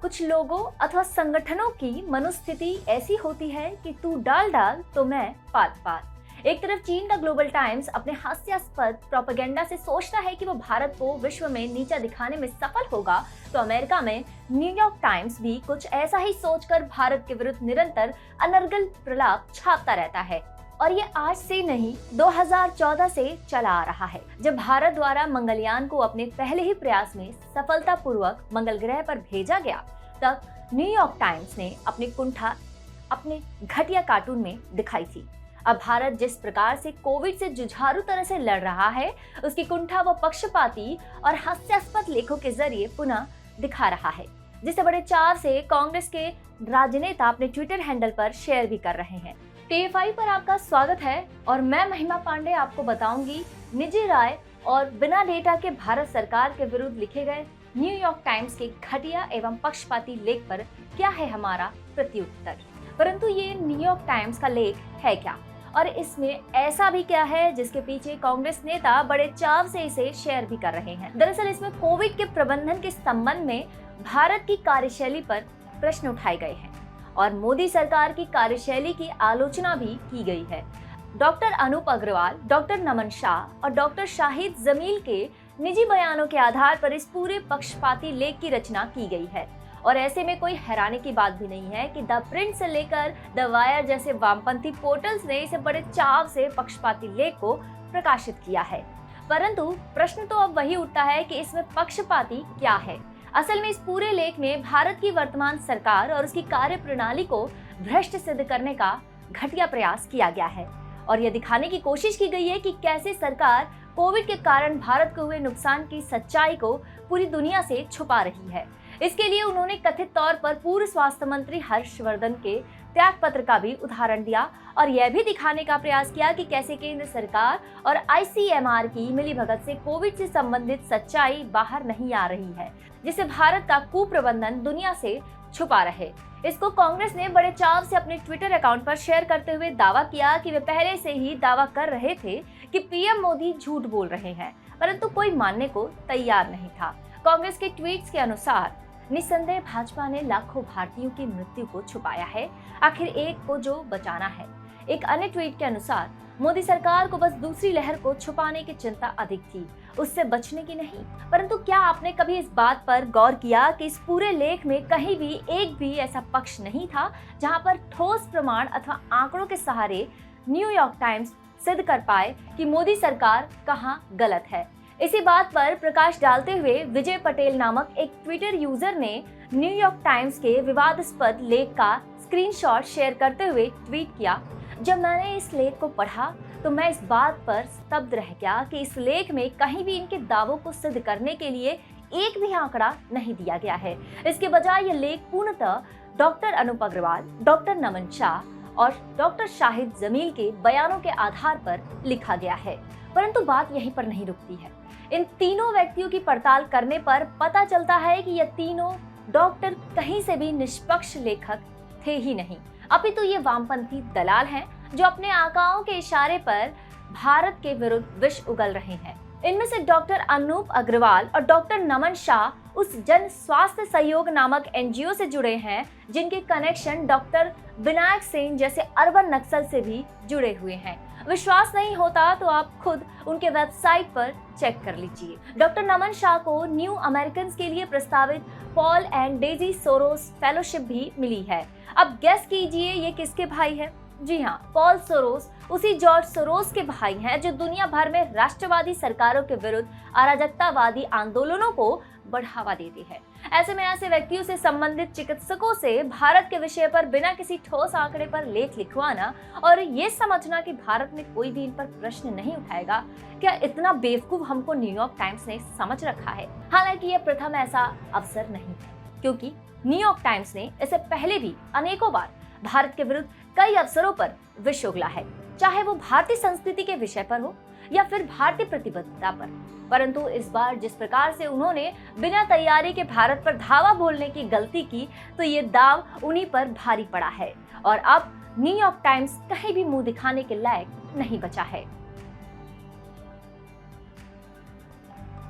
कुछ लोगों अथवा संगठनों की मनोस्थिति ऐसी होती है कि तू डाल डाल तो मैं पात पात। एक तरफ चीन का ग्लोबल टाइम्स अपने हास्यास्पद प्रोपेगेंडा से सोचता है कि वो भारत को विश्व में नीचा दिखाने में सफल होगा, तो अमेरिका में न्यूयॉर्क टाइम्स भी कुछ ऐसा ही सोचकर भारत के विरुद्ध निरंतर अनर्गल प्रलाप छापता रहता है। और ये आज से नहीं 2014 से चला आ रहा है, जब भारत द्वारा मंगलयान को अपने पहले ही प्रयास में सफलतापूर्वक मंगल ग्रह पर भेजा गया। तब न्यूयॉर्क टाइम्स ने अपनी कुंठा अपने घटिया कार्टून में दिखाई थी। अब भारत जिस प्रकार से कोविड से जुझारू तरह से लड़ रहा है, उसकी कुंठा वो पक्षपाती और हास्यास्पद लेखों के जरिए पुनः दिखा रहा है, जिसे बड़े चाव से कांग्रेस के राजनेता अपने ट्विटर हैंडल पर शेयर भी कर रहे हैं। TFI पर आपका स्वागत है और मैं महिमा पांडे आपको बताऊंगी निजी राय और बिना डेटा के भारत सरकार के विरुद्ध लिखे गए न्यूयॉर्क टाइम्स के घटिया एवं पक्षपाती लेख पर क्या है हमारा प्रत्युत्तर। परंतु ये न्यूयॉर्क टाइम्स का लेख है क्या, और इसमें ऐसा भी क्या है जिसके पीछे कांग्रेस नेता बड़े चाव से इसे शेयर भी कर रहे हैं। दरअसल इसमें कोविड के प्रबंधन के संबंध में भारत की कार्यशैली पर प्रश्न उठाए गए हैं और मोदी सरकार की कार्यशैली की आलोचना भी की गई है। डॉक्टर अनूप अग्रवाल, डॉक्टर नमन शाह और डॉक्टर शाहिद जमील के निजी बयानों के आधार पर इस पूरे पक्षपाती लेख की रचना की गई है। और ऐसे में कोई हैरानी की बात भी नहीं है कि द प्रिंट से लेकर द वायर जैसे वामपंथी पोर्टल्स ने इसे बड़े चाव से पक्षपाती लेख को प्रकाशित किया है। परंतु प्रश्न तो अब वही उठता है कि इसमें पक्षपाती क्या है। असल में इस पूरे लेख में भारत की वर्तमान सरकार और उसकी कार्यप्रणाली को भ्रष्ट सिद्ध करने का घटिया प्रयास किया गया है और यह दिखाने की कोशिश की गई है कि कैसे सरकार कोविड के कारण भारत को हुए नुकसान की सच्चाई को पूरी दुनिया से छुपा रही है। इसके लिए उन्होंने कथित तौर पर पूर्व स्वास्थ्य मंत्री हर्षवर्धन के त्याग पत्र का भी उदाहरण दिया और यह भी दिखाने का प्रयास किया कि कैसे केंद्र सरकार और ICMR की मिलीभगत से कोविड से संबंधित सच्चाई बाहर नहीं आ रही है, जिसे भारत का कुप्रबंधन दुनिया से छुपा रहे। इसको कांग्रेस ने बड़े चाव से अपने ट्विटर अकाउंट पर शेयर करते हुए दावा किया कि वे पहले से ही दावा कर रहे थे कि PM मोदी झूठ बोल रहे हैं, परंतु कोई मानने को तैयार नहीं था। कांग्रेस के ट्वीट्स के अनुसार निस्संदेह भाजपा ने लाखों भारतीयों की मृत्यु को छुपाया है, आखिर एक को जो बचाना है। एक अन्य ट्वीट के अनुसार मोदी सरकार को बस दूसरी लहर को छुपाने की चिंता अधिक थी, उससे बचने की नहीं। परंतु क्या आपने कभी इस बात पर गौर किया कि इस पूरे लेख में कहीं भी एक भी ऐसा पक्ष नहीं था जहां पर ठोस प्रमाण अथवा आंकड़ों के सहारे न्यूयॉर्क टाइम्स सिद्ध कर पाए कि मोदी सरकार कहां गलत है। इसी बात पर प्रकाश डालते हुए विजय पटेल नामक एक ट्विटर यूजर ने न्यूयॉर्क टाइम्स के विवादास्पद लेख का स्क्रीनशॉट शेयर करते हुए ट्वीट किया, जब मैंने इस लेख को पढ़ा तो मैं इस बात पर स्तब्ध रह गया कि इस लेख में कहीं भी इनके दावों को सिद्ध करने के लिए एक भी आंकड़ा नहीं दिया गया है। इसके बजाय यह लेख पूर्णतः डॉक्टर अनूप अग्रवाल, डॉक्टर नमन शाह और डॉक्टर शाहिद जमील के बयानों के आधार पर लिखा गया है। परंतु बात यहीं पर नहीं रुकती है। इन तीनों व्यक्तियों की पड़ताल करने पर पता चलता है कि ये तीनों डॉक्टर कहीं से भी निष्पक्ष लेखक थे ही नहीं, अपितु ये वामपंथी दलाल हैं जो अपने आकाओं के इशारे पर भारत के विरुद्ध विष उगल रहे हैं। इनमें से डॉक्टर अनूप अग्रवाल और डॉक्टर नमन शाह उस जन स्वास्थ्य सहयोग नामक NGO से जुड़े हैं जिनके कनेक्शन डॉक्टर विनायक सेन जैसे अर्बन नक्सल से भी जुड़े हुए हैं। विश्वास नहीं होता तो आप खुद उनके वेबसाइट पर चेक कर लीजिए। डॉक्टर नमन शाह को न्यू अमेरिकन के लिए प्रस्तावित Paul and Daisy Soros fellowship भी मिली है। अब गेस कीजिए ये किसके भाई है? जी हाँ, पॉल सोरोस उसी जॉर्ज सोरोस के भाई हैं जो दुनिया भर में राष्ट्रवादी सरकारों के विरुद्ध अराजकतावादी आंदोलनों को बढ़ावा देते हैं। ऐसे में ऐसे व्यक्तियों से संबंधित चिकित्सकों से भारत के विषय पर बिना किसी ठोस आंकड़े पर लेख लिखवाना और ये समझना कि भारत में कोई भी इन पर प्रश्न नहीं उठाएगा, क्या इतना बेवकूफ हमको न्यूयॉर्क टाइम्स ने समझ रखा है? हालांकि यह प्रथम ऐसा अवसर नहीं है, क्योंकि न्यूयॉर्क टाइम्स ने इससे पहले भी अनेकों बार भारत के विरुद्ध कई अवसरों पर विष उगला है, चाहे वो भारतीय संस्कृति के विषय पर हो या फिर भारतीय प्रतिबद्धता पर। परंतु इस बार जिस प्रकार से उन्होंने बिना तैयारी के भारत पर धावा बोलने की गलती की, तो ये दाव उन्हीं पर भारी पड़ा है और अब न्यूयॉर्क टाइम्स कहीं भी मुंह दिखाने के लायक नहीं बचा है।